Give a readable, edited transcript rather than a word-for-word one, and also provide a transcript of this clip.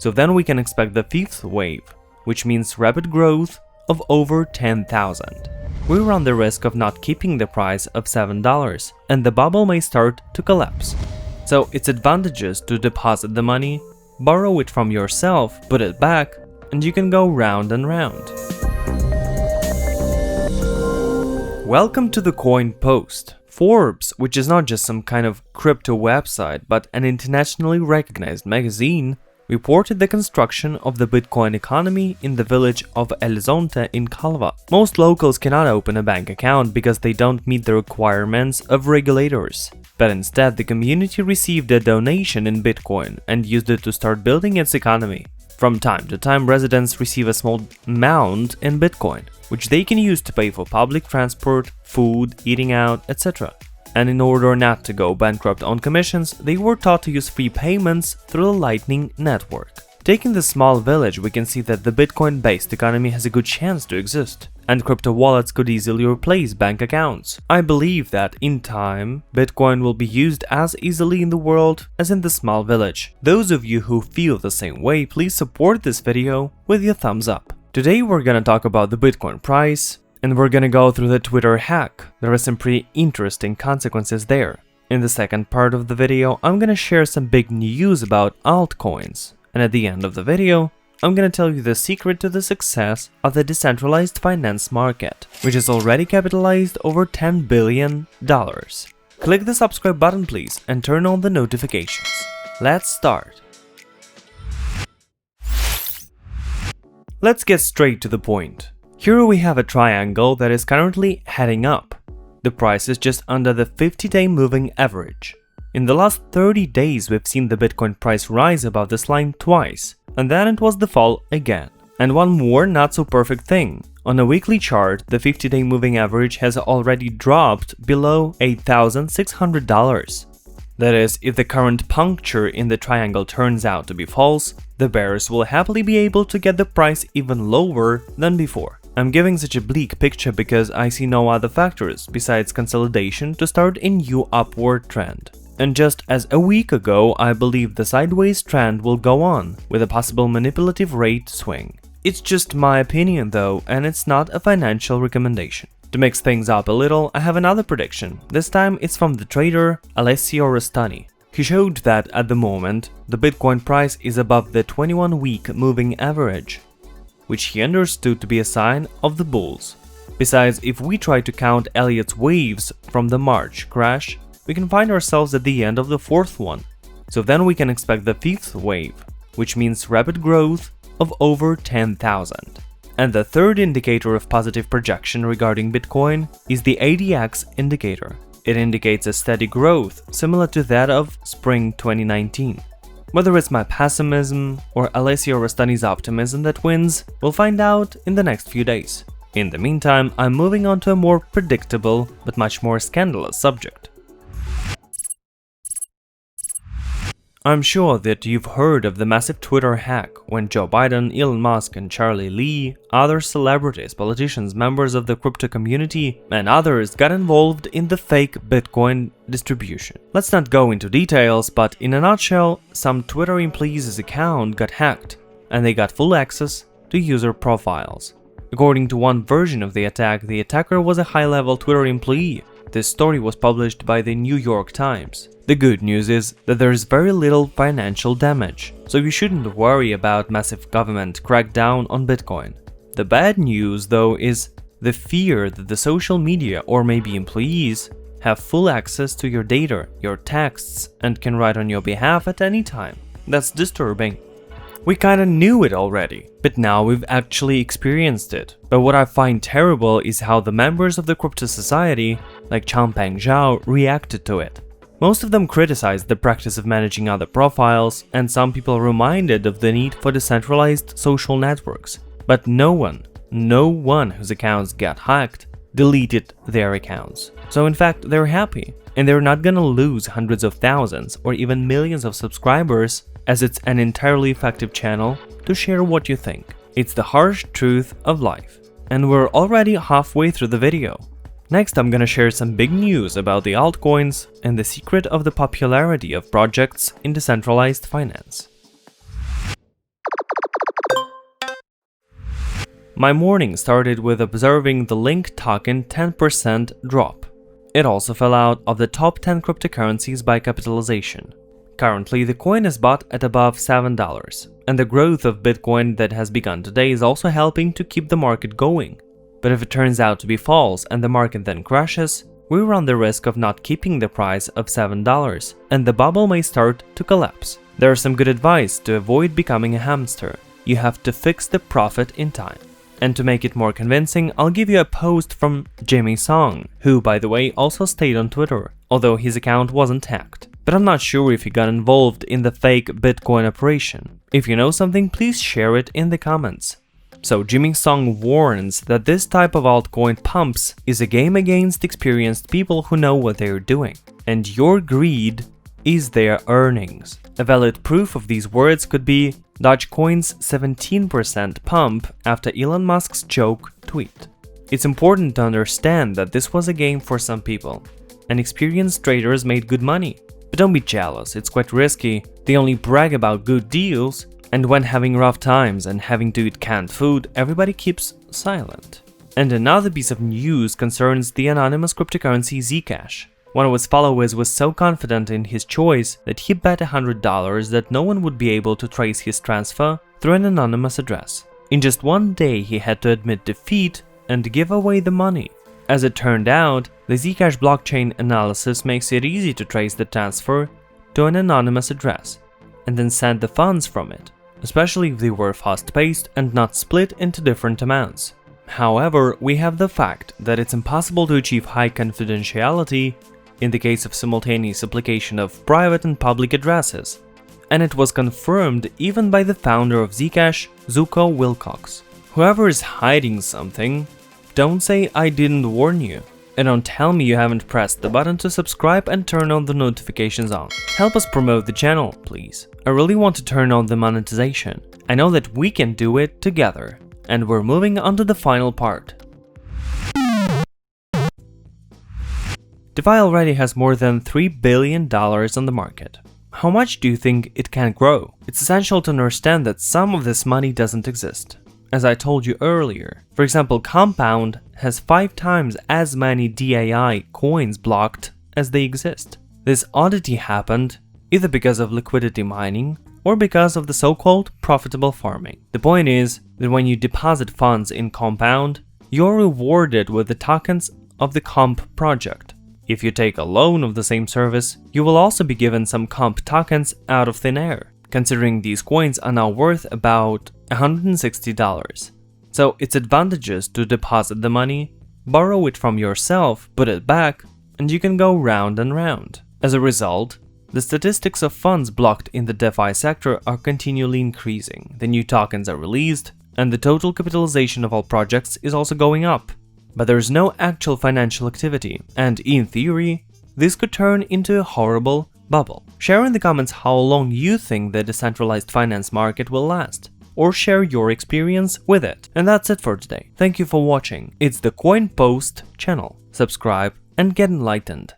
So then we can expect the fifth wave, which means rapid growth of over 10,000. We run the risk of not keeping the price of $7, and the bubble may start to collapse. So it's advantageous to deposit the money, borrow it from yourself, put it back, and you can go round and round. Welcome to the Coin Post. Forbes, which is not just some kind of crypto website but an internationally recognized magazine, reported the construction of the Bitcoin economy in the village of El Zonte in Calva. Most locals cannot open a bank account because they don't meet the requirements of regulators. But instead, the community received a donation in Bitcoin and used it to start building its economy. From time to time, residents receive a small amount in Bitcoin, which they can use to pay for public transport, food, eating out, etc. And in order not to go bankrupt on commissions, they were taught to use free payments through the Lightning Network. Taking this small village, we can see that the Bitcoin-based economy has a good chance to exist, and crypto wallets could easily replace bank accounts. I believe that in time, Bitcoin will be used as easily in the world as in the small village. Those of you who feel the same way, please support this video with your thumbs up. Today we're gonna talk about the Bitcoin price, and we're gonna go through the Twitter hack. There are some pretty interesting consequences there. In the second part of the video, I'm gonna share some big news about altcoins. And at the end of the video, I'm gonna tell you the secret to the success of the decentralized finance market, which has already capitalized over $10 billion. Click the subscribe button please and turn on the notifications. Let's start. Let's get straight to the point. Here we have a triangle that is currently heading up. The price is just under the 50-day moving average. In the last 30 days, we've seen the Bitcoin price rise above this line twice, and then it was the fall again. And one more not so perfect thing. On a weekly chart, the 50-day moving average has already dropped below $8,600. That is, if the current puncture in the triangle turns out to be false, the bears will happily be able to get the price even lower than before. I'm giving such a bleak picture because I see no other factors besides consolidation to start a new upward trend. And just as a week ago, I believe the sideways trend will go on, with a possible manipulative rate swing. It's just my opinion though, and it's not a financial recommendation. To mix things up a little, I have another prediction. This time it's from the trader Alessio Rostani. He showed that at the moment, the Bitcoin price is above the 21-week moving average, which he understood to be a sign of the bulls. Besides, if we try to count Elliot's waves from the March crash, we can find ourselves at the end of the fourth one. So then we can expect the fifth wave, which means rapid growth of over 10,000. And the third indicator of positive projection regarding Bitcoin is the ADX indicator. It indicates a steady growth, similar to that of spring 2019. Whether it's my pessimism or Alessio Rostani's optimism that wins, we'll find out in the next few days. In the meantime, I'm moving on to a more predictable but much more scandalous subject. I'm sure that you've heard of the massive Twitter hack when Joe Biden, Elon Musk and Charlie Lee, other celebrities, politicians, members of the crypto community and others got involved in the fake Bitcoin distribution. Let's not go into details, but in a nutshell, some Twitter employees' account got hacked and they got full access to user profiles. According to one version of the attack, the attacker was a high-level Twitter employee. This story was published by the New York Times. The good news is that there is very little financial damage, so you shouldn't worry about massive government crackdown on Bitcoin. The bad news, though, is the fear that the social media or maybe employees have full access to your data, your texts, and can write on your behalf at any time. That's disturbing. We kinda knew it already, but now we've actually experienced it. But what I find terrible is how the members of the crypto society, like Changpeng Zhao, reacted to it. Most of them criticized the practice of managing other profiles, and some people reminded of the need for decentralized social networks. But no one whose accounts got hacked deleted their accounts. So in fact, they're happy, and they're not gonna lose hundreds of thousands or even millions of subscribers, as it's an entirely effective channel to share what you think. It's the harsh truth of life. And we're already halfway through the video. Next, I'm gonna share some big news about the altcoins and the secret of the popularity of projects in decentralized finance. My morning started with observing the Link token 10% drop. It also fell out of the top 10 cryptocurrencies by capitalization. Currently, the coin is bought at above $7, and the growth of Bitcoin that has begun today is also helping to keep the market going. But if it turns out to be false and the market then crashes, we run the risk of not keeping the price of $7, and the bubble may start to collapse. There is some good advice to avoid becoming a hamster. You have to fix the profit in time. And to make it more convincing, I'll give you a post from Jimmy Song, who, by the way, also stayed on Twitter, although his account wasn't hacked. But I'm not sure if he got involved in the fake Bitcoin operation. If you know something, please share it in the comments. So Jimmy Song warns that this type of altcoin pumps is a game against experienced people who know what they're doing, and your greed is their earnings. A valid proof of these words could be Dogecoin's 17% pump after Elon Musk's joke tweet. It's important to understand that this was a game for some people, and experienced traders made good money. But don't be jealous, it's quite risky. They only brag about good deals, and when having rough times and having to eat canned food, everybody keeps silent. And another piece of news concerns the anonymous cryptocurrency Zcash. One of his followers was so confident in his choice that he bet $100 that no one would be able to trace his transfer through an anonymous address. In just one day, he had to admit defeat and give away the money. As it turned out, the Zcash blockchain analysis makes it easy to trace the transfer to an anonymous address and then send the funds from it, especially if they were fast-paced and not split into different amounts. However, we have the fact that it's impossible to achieve high confidentiality in the case of simultaneous application of private and public addresses, and it was confirmed even by the founder of Zcash, Zuko Wilcox. Whoever is hiding something, don't say I didn't warn you, and don't tell me you haven't pressed the button to subscribe and turn on the notifications on. Help us promote the channel, please. I really want to turn on the monetization. I know that we can do it together, and we're moving on to the final part. DeFi already has more than $3 billion on the market. How much do you think it can grow? It's essential to understand that some of this money doesn't exist. As I told you earlier, for example, Compound has 5 times as many DAI coins blocked as they exist. This oddity happened either because of liquidity mining or because of the so-called profitable farming. The point is that when you deposit funds in Compound, you're rewarded with the tokens of the Comp project. If you take a loan of the same service, you will also be given some Comp tokens out of thin air, considering these coins are now worth about $160. So it's advantageous to deposit the money, borrow it from yourself, put it back, and you can go round and round. As a result, the statistics of funds blocked in the DeFi sector are continually increasing, the new tokens are released, and the total capitalization of all projects is also going up. But there is no actual financial activity, and in theory, this could turn into a horrible bubble. Share in the comments how long you think the decentralized finance market will last, or share your experience with it. And that's it for today. Thank you for watching. It's the Coin Post channel. Subscribe and get enlightened.